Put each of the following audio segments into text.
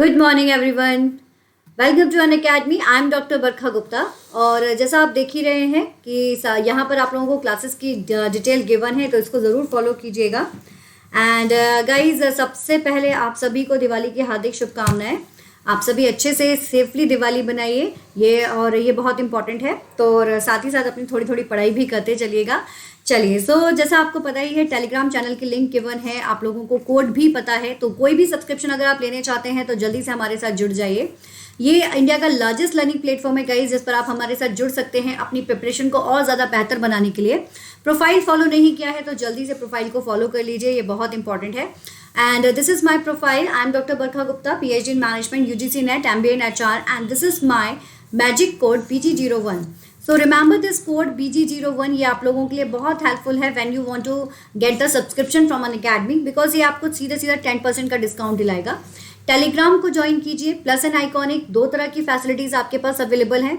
Good morning everyone, welcome to Unacademy. I am doctor Barkha Gupta. और जैसा आप देख ही रहे हैं कि यहाँ पर आप लोगों को क्लासेस की डिटेल गिवन है, तो इसको ज़रूर फॉलो कीजिएगा। एंड गाइज, सबसे पहले आप सभी को दिवाली की हार्दिक शुभकामनाएं। आप सभी अच्छे से सेफली दिवाली बनाइए, ये बहुत इंपॉर्टेंट है। तो और साथ ही साथ अपनी थोड़ी थोड़ी पढ़ाई भी करते चलिएगा। चलिए, सो जैसा आपको पता ही है, टेलीग्राम चैनल की लिंक गिवन है, आप लोगों को कोड भी पता है। तो कोई भी सब्सक्रिप्शन अगर आप लेने चाहते हैं तो जल्दी से हमारे साथ जुड़ जाइए। ये इंडिया का लार्जेस्ट लर्निंग प्लेटफॉर्म है गाइस, जिस पर आप हमारे साथ जुड़ सकते हैं अपनी प्रिपरेशन को और ज़्यादा बेहतर बनाने के लिए। प्रोफाइल फॉलो नहीं किया है तो जल्दी से प्रोफाइल को फॉलो कर लीजिए, ये बहुत इंपॉर्टेंट है। And this is my profile. I am doctor Barkha Gupta, PhD in management, UGC NET, MBA in HR, and this is my magic code BG01। So remember this code BG01, ये आप लोगों के लिए बहुत हेल्पफुल है when you want to get the subscription from Unacademy, because ये आपको सीधे सीधा 10% का डिस्काउंट दिलाएगा। टेलीग्राम को ज्वाइन कीजिए, प्लस एंड आइकॉनिक, 2 तरह की फैसिलिटीज़ आपके पास अवेलेबल हैं।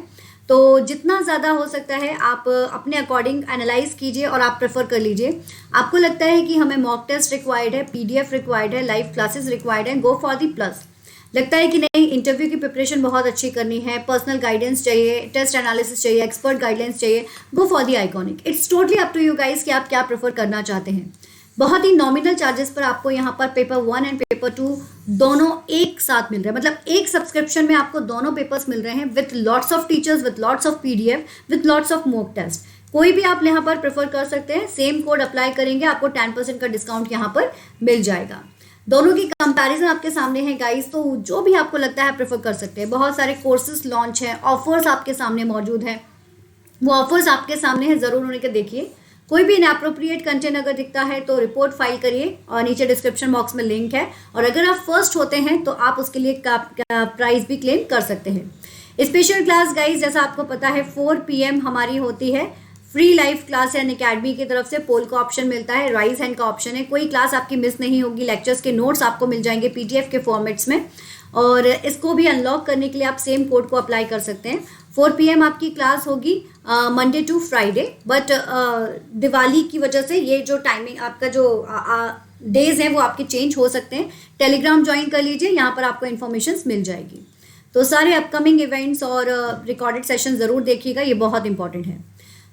तो जितना ज़्यादा हो सकता है आप अपने अकॉर्डिंग एनालाइज कीजिए और आप प्रेफर कर लीजिए। आपको लगता है कि हमें मॉक टेस्ट रिक्वायर्ड है, PDF रिक्वायर्ड है, लाइव क्लासेस रिक्वायर्ड है, गो फॉर दी प्लस। लगता है कि नहीं, इंटरव्यू की प्रिपरेशन बहुत अच्छी करनी है, पर्सनल गाइडेंस चाहिए, टेस्ट एनालिसिस चाहिए, एक्सपर्ट गाइडेंस चाहिए, go for the iconic. It's totally up to you guys कि आप क्या प्रेफर करना चाहते हैं। बहुत ही नॉमिनल चार्जेस पर आपको यहाँ पर पेपर 1 एंड पेपर 2 दोनों एक साथ मिल रहे हैं। मतलब एक सब्सक्रिप्शन में आपको दोनों पेपर्स मिल रहे हैं with lots of teachers, with lots of PDF, with lots of mock test. कोई भी आप यहाँ पर प्रेफर कर सकते हैं। सेम कोड अप्लाई करेंगे, आपको 10% का डिस्काउंट यहाँ पर मिल जाएगा। दोनों की कंपैरिजन आपके सामने है गाइस, तो जो भी आपको लगता है प्रेफर कर सकते हैं। बहुत सारे कोर्सेज लॉन्च हैं, ऑफर्स आपके सामने मौजूद हैं, वो ऑफर्स आपके सामने हैं, ज़रूर उन्हें के देखिए। कोई भी इनएप्रोप्रिएट कंटेंट अगर दिखता है तो रिपोर्ट फाइल करिए, और नीचे डिस्क्रिप्शन बॉक्स में लिंक है। और अगर आप फर्स्ट होते हैं तो आप उसके लिए प्राइस भी क्लेम कर सकते हैं। स्पेशल क्लास गाइस, जैसा आपको पता है, 4 PM हमारी होती है। फ्री लाइव क्लास है अकेडमी की तरफ से, पोल का ऑप्शन मिलता है, राइज हैंड का ऑप्शन है। कोई क्लास आपकी मिस नहीं होगी। लेक्चर्स के नोट्स आपको मिल जाएंगे PDF के फॉर्मेट्स में। और इसको भी अनलॉक करने के लिए आप सेम कोड को अप्लाई कर सकते हैं। 4 PM आपकी क्लास होगी Monday to Friday, but Diwali की वजह से ये जो टाइमिंग आपका जो डेज हैं वो आपके चेंज हो सकते हैं। टेलीग्राम ज्वाइन कर लीजिए, यहाँ पर आपको इन्फॉर्मेशन मिल जाएगी। तो सारे अपकमिंग इवेंट्स और रिकॉर्डेड सेशन ज़रूर देखिएगा, ये बहुत इंपॉर्टेंट है।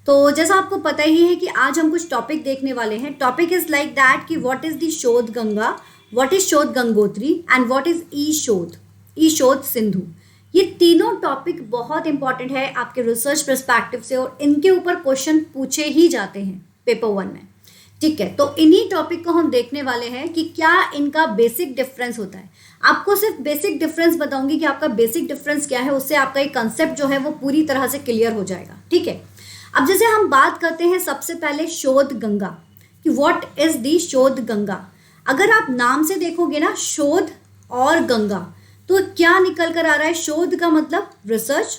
तो जैसा आपको पता ही है कि आज हम कुछ टॉपिक देखने वाले हैं। टॉपिक इज लाइक दैट कि व्हाट इज द शोध गंगा, व्हाट इज शोध गंगोत्री, एंड व्हाट इज ई शोध सिंधु। ये तीनों टॉपिक बहुत इंपॉर्टेंट है आपके रिसर्च पर्सपेक्टिव से, और इनके ऊपर क्वेश्चन पूछे ही जाते हैं पेपर 1 में। ठीक है, तो इन्हीं टॉपिक को हम देखने वाले हैं कि क्या इनका बेसिक डिफरेंस होता है। आपको सिर्फ बेसिक डिफरेंस बताऊंगी कि आपका बेसिक डिफरेंस क्या है, उससे आपका एक कंसेप्ट जो है वो पूरी तरह से क्लियर हो जाएगा। ठीक है, अब जैसे हम बात करते हैं सबसे पहले शोध गंगा कि व्हाट इज दी शोध गंगा। अगर आप नाम से देखोगे ना, शोध और गंगा, तो क्या निकल कर आ रहा है? शोध का मतलब रिसर्च,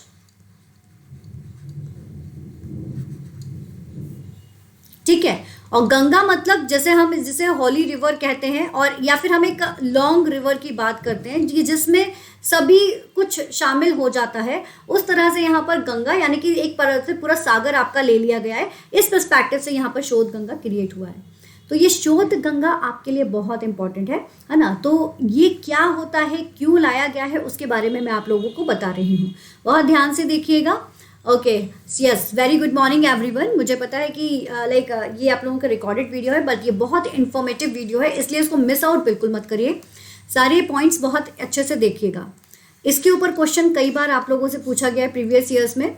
ठीक है, और गंगा मतलब जैसे हम जिसे होली रिवर कहते हैं, और या फिर हम एक लॉन्ग रिवर की बात करते हैं जिसमें सभी कुछ शामिल हो जाता है। उस तरह से यहाँ पर गंगा यानी कि एक तरह से पूरा सागर आपका ले लिया गया है। इस पर्सपेक्टिव से यहाँ पर शोध गंगा क्रिएट हुआ है। तो ये शोध गंगा आपके लिए बहुत इंपॉर्टेंट है ना। तो ये क्या होता है, क्यों लाया गया है, उसके बारे में मैं आप लोगों को बता रही हूँ। बहुत ध्यान से देखिएगा। Okay, yes, very good morning everyone. मुझे पता है कि ये आप लोगों का रिकॉर्डेड वीडियो है, बट ये बहुत इंफॉर्मेटिव वीडियो है, इसलिए इसको मिस आउट बिल्कुल मत करिए। सारे पॉइंट्स बहुत अच्छे से देखिएगा। इसके ऊपर क्वेश्चन कई बार आप लोगों से पूछा गया है प्रीवियस ईयर्स में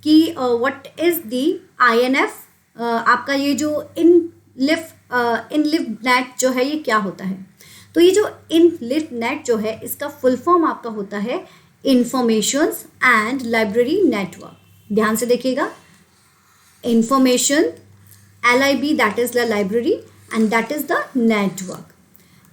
कि व्हाट इज दी INF, आपका ये जो इनलिव नेट जो है, ये क्या होता है। तो ये जो इनलिव नेट जो है, इसका फुल फॉर्म आपका होता है इंफॉर्मेशंस एंड लाइब्रेरी नेटवर्क। ध्यान से देखिएगा, information, LIB, that is the library, and that is the network.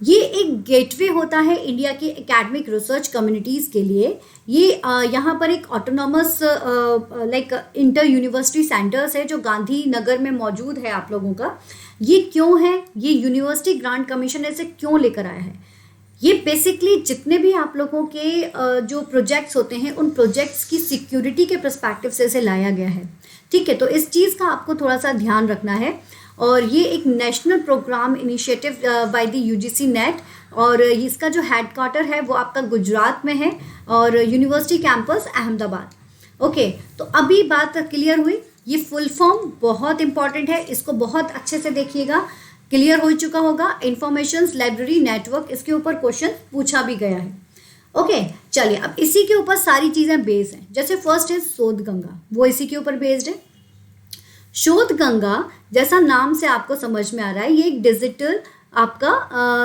ये एक गेटवे होता है इंडिया की एकेडमिक रिसर्च कम्युनिटीज़ के लिए। ये यहाँ पर एक ऑटोनॉमस इंटर यूनिवर्सिटी सेंटर्स है जो गांधीनगर में मौजूद है आप लोगों का। ये क्यों है, ये यूनिवर्सिटी ग्रांट कमीशन ऐसे क्यों लेकर आया है? ये बेसिकली जितने भी आप लोगों के जो प्रोजेक्ट्स होते हैं, उन प्रोजेक्ट्स की सिक्योरिटी के पर्सपेक्टिव से इसे लाया गया है। ठीक है, तो इस चीज़ का आपको थोड़ा सा ध्यान रखना है। और ये एक national programme initiative by the UGC NET, और इसका जो हेडक्वार्टर है वो आपका गुजरात में है और यूनिवर्सिटी कैंपस अहमदाबाद। ओके, तो अभी बात क्लियर हुई। ये फुल फॉर्म बहुत इंपॉर्टेंट है, इसको बहुत अच्छे से देखिएगा, क्लियर हो चुका होगा। इंफॉर्मेशन लाइब्रेरी नेटवर्क, इसके ऊपर क्वेश्चन पूछा भी गया है। ओके, चलिए अब इसी के ऊपर सारी चीज़ें बेस्ड हैं। जैसे फर्स्ट है शोध गंगा, वो इसी के ऊपर बेस्ड है। शोध गंगा जैसा नाम से आपको समझ में आ रहा है, ये एक डिजिटल आपका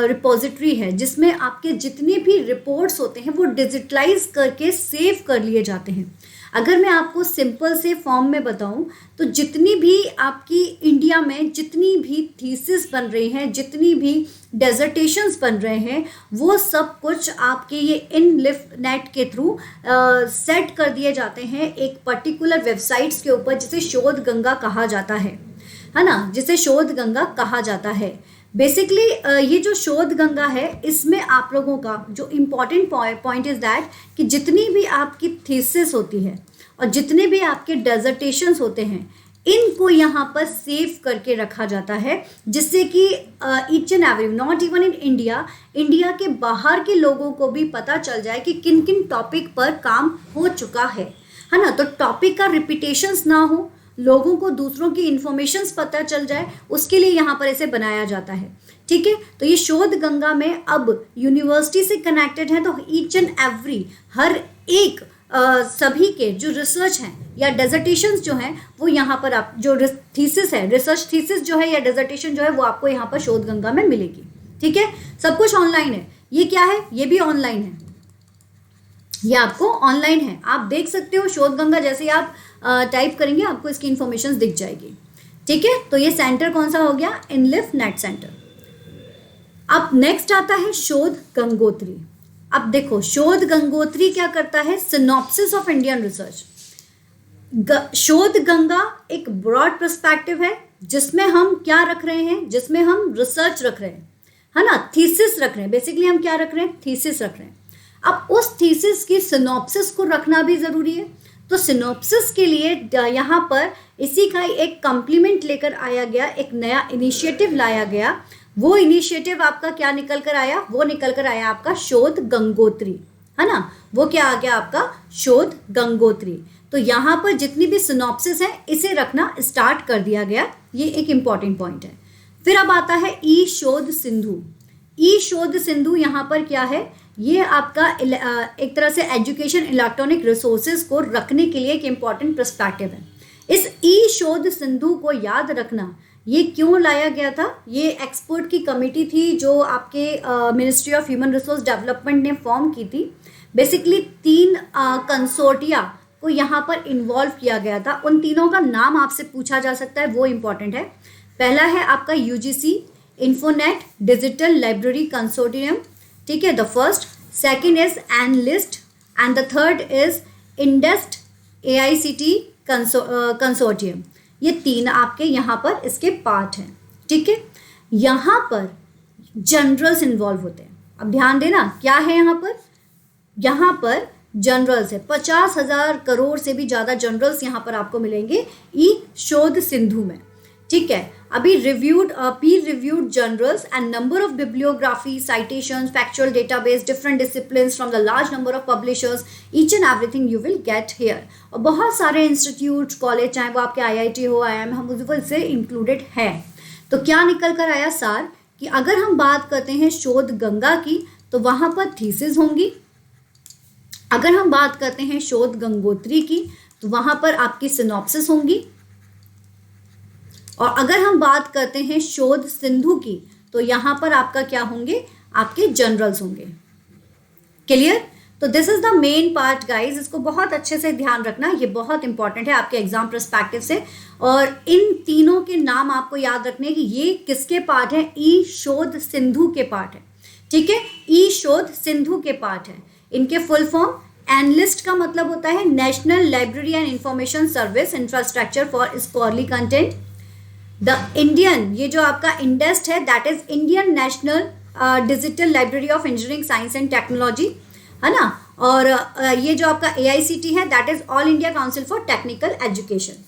रिपोजिटरी है जिसमें आपके जितने भी रिपोर्ट्स होते हैं वो डिजिटलाइज करके सेव कर लिए जाते हैं। अगर मैं आपको सिंपल से फॉर्म में बताऊं तो जितनी भी आपकी इंडिया में जितनी भी थीसिस बन रही हैं, जितनी भी डेजर्टेशंस बन रहे हैं, वो सब कुछ आपके ये INLIFT-NET के थ्रू सेट कर दिए जाते हैं एक पर्टिकुलर वेबसाइट्स के ऊपर जिसे शोध गंगा कहा जाता है ना, जिसे शोध गंगा कहा जाता है। बेसिकली ये जो शोध गंगा है इसमें आप लोगों का जो इम्पॉर्टेंट पॉइंट इज दैट कि जितनी भी आपकी थीसिस होती है और जितने भी आपके डेजर्टेशंस होते हैं, इनको यहाँ पर सेव करके रखा जाता है, जिससे कि each and every, not even in India, India के बाहर के लोगों को भी पता चल जाए कि किन किन टॉपिक पर काम हो चुका है ना। तो टॉपिक का रिपीटेशंस ना हो, लोगों को दूसरों की इंफॉर्मेशंस पता चल जाए, उसके लिए यहाँ पर इसे बनाया जाता है। ठीक है, तो ये शोध गंगा में अब यूनिवर्सिटी से कनेक्टेड है, तो ईच एंड एवरी, हर एक सभी के जो रिसर्च हैं या डेजर्टेशंस जो हैं वो यहाँ पर आप जो थीसिस है, रिसर्च थीसिस जो है या डेजर्टेशन जो है वो आपको यहाँ पर शोध गंगा में मिलेगी। ठीक है, सब कुछ ऑनलाइन है। ये क्या है, ये भी ऑनलाइन है, ये आपको ऑनलाइन है, आप देख सकते हो। शोध गंगा जैसे आप टाइप करेंगे आपको इसकी इंफॉर्मेशन दिख जाएगी। ठीक है, तो ये सेंटर कौन सा हो गया, INLIFT-NET सेंटर। अब नेक्स्ट आता है शोध गंगोत्री। अब देखो शोध गंगोत्री क्या करता है, सिनॉप्सिस ऑफ इंडियन रिसर्च। शोध गंगा एक ब्रॉड पर्सपेक्टिव है जिसमें हम क्या रख रहे हैं, जिसमें हम रिसर्च रख रहे हैं, है ना, थीसिस रख रहे हैं। बेसिकली हम क्या रख रहे हैं, थीसिस रख रहे हैं। अब उस थीसिस की सिनॉप्सिस को रखना भी ज़रूरी है, तो सिनॉप्सिस के लिए यहाँ पर इसी का एक कम्प्लीमेंट लेकर आया गया, एक नया इनिशिएटिव लाया गया। वो इनिशिएटिव आपका क्या निकल कर आया, वो निकल कर आया आपका शोध गंगोत्री, है ना। वो क्या आ गया आपका, शोध गंगोत्री। तो यहाँ पर जितनी भी सिनॉप्सिस है इसे रखना स्टार्ट कर दिया गया, ये एक इम्पॉर्टेंट पॉइंट है। फिर अब आता है ई शोध सिंधु। ई शोध सिंधु यहाँ पर क्या है, ये आपका एक तरह से एजुकेशन इलेक्ट्रॉनिक रिसोर्सेज को रखने के लिए एक इम्पॉर्टेंट पर्सपेक्टिव है। इस ई शोध सिंधु को याद रखना, ये क्यों लाया गया था, ये एक्सपर्ट की कमेटी थी जो आपके ministry of human resource development ने फॉर्म की थी। बेसिकली 3 कंसोर्टिया को यहाँ पर इन्वॉल्व किया गया था। उन तीनों का नाम आपसे पूछा जा सकता है, वो इम्पॉर्टेंट है। पहला है आपका UGC infonet digital library consortium, ठीक है, the first. Second is enlist and the third is INDEST AICT consortium. ये 3 आपके यहाँ पर इसके पार्ट हैं। ठीक है, यहाँ पर जनरल्स इन्वॉल्व होते हैं। अब ध्यान देना क्या है यहाँ पर जनरल्स है, 50,000 करोड़ से भी ज़्यादा जनरल्स यहाँ पर आपको मिलेंगे ई शोध सिंधु में। ठीक है, अभी reviewed Pir reviewed journals and number of bibliography, citations, factual database, different disciplines from the large number of publishers, each and everything you will get here. और बहुत सारे इंस्टीट्यूट, कॉलेज, चाहे वो आपके IIT हो, IIM, हम उससे इंक्लूडेड है। तो क्या निकल कर आया सार, कि अगर हम बात करते हैं शोध गंगा की तो वहाँ पर थीसिस होंगी। अगर हम बात करते हैं शोध गंगोत्री की तो वहाँ पर आपकी सिनॉप्सिस होंगी। और अगर हम बात करते हैं शोध सिंधु की तो यहाँ पर आपका क्या होंगे, आपके जनरल्स होंगे। क्लियर? तो this is the main part guys, इसको बहुत अच्छे से ध्यान रखना, ये बहुत इंपॉर्टेंट है आपके एग्जाम पर्सपेक्टिव से। और इन तीनों के नाम आपको याद रखने कि ये किसके पार्ट है, ई शोध सिंधु के पार्ट है। ठीक है, ई शोध सिंधु के पार्ट है। इनके फुल फॉर्म, एनलिस्ट का मतलब होता है national library and information service infrastructure for scholarly content. The Indian, ये जो आपका इंडेस्ट है, that is Indian national digital library of engineering science and technology, है ना। और ये जो आपका AICT है, that is all India council for technical education.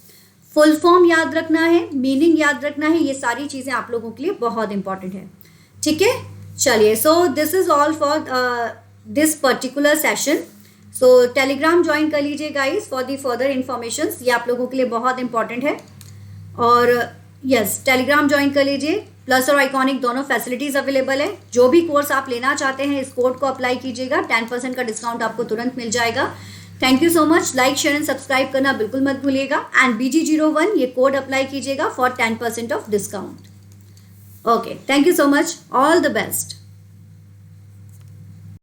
Full form याद रखना है, मीनिंग याद रखना है, ये सारी चीज़ें आप लोगों के लिए बहुत इंपॉर्टेंट है। ठीक है, चलिए, so this is all for this particular session. So Telegram join कर लीजिए guys for the further information. ये आप लोगों के लिए बहुत इंपॉर्टेंट है. और यस, टेलीग्राम ज्वाइन कर लीजिए. प्लस और आइकॉनिक दोनों फैसिलिटीज़ अवेलेबल है. जो भी कोर्स आप लेना चाहते हैं इस कोड को अप्लाई कीजिएगा, 10% का डिस्काउंट आपको तुरंत मिल जाएगा. Thank you so much. Like share and subscribe करना बिल्कुल मत भूलिएगा. एंड BG01 ये कोड अप्लाई कीजिएगा for 10% of discount. Okay, thank you so much. All the best.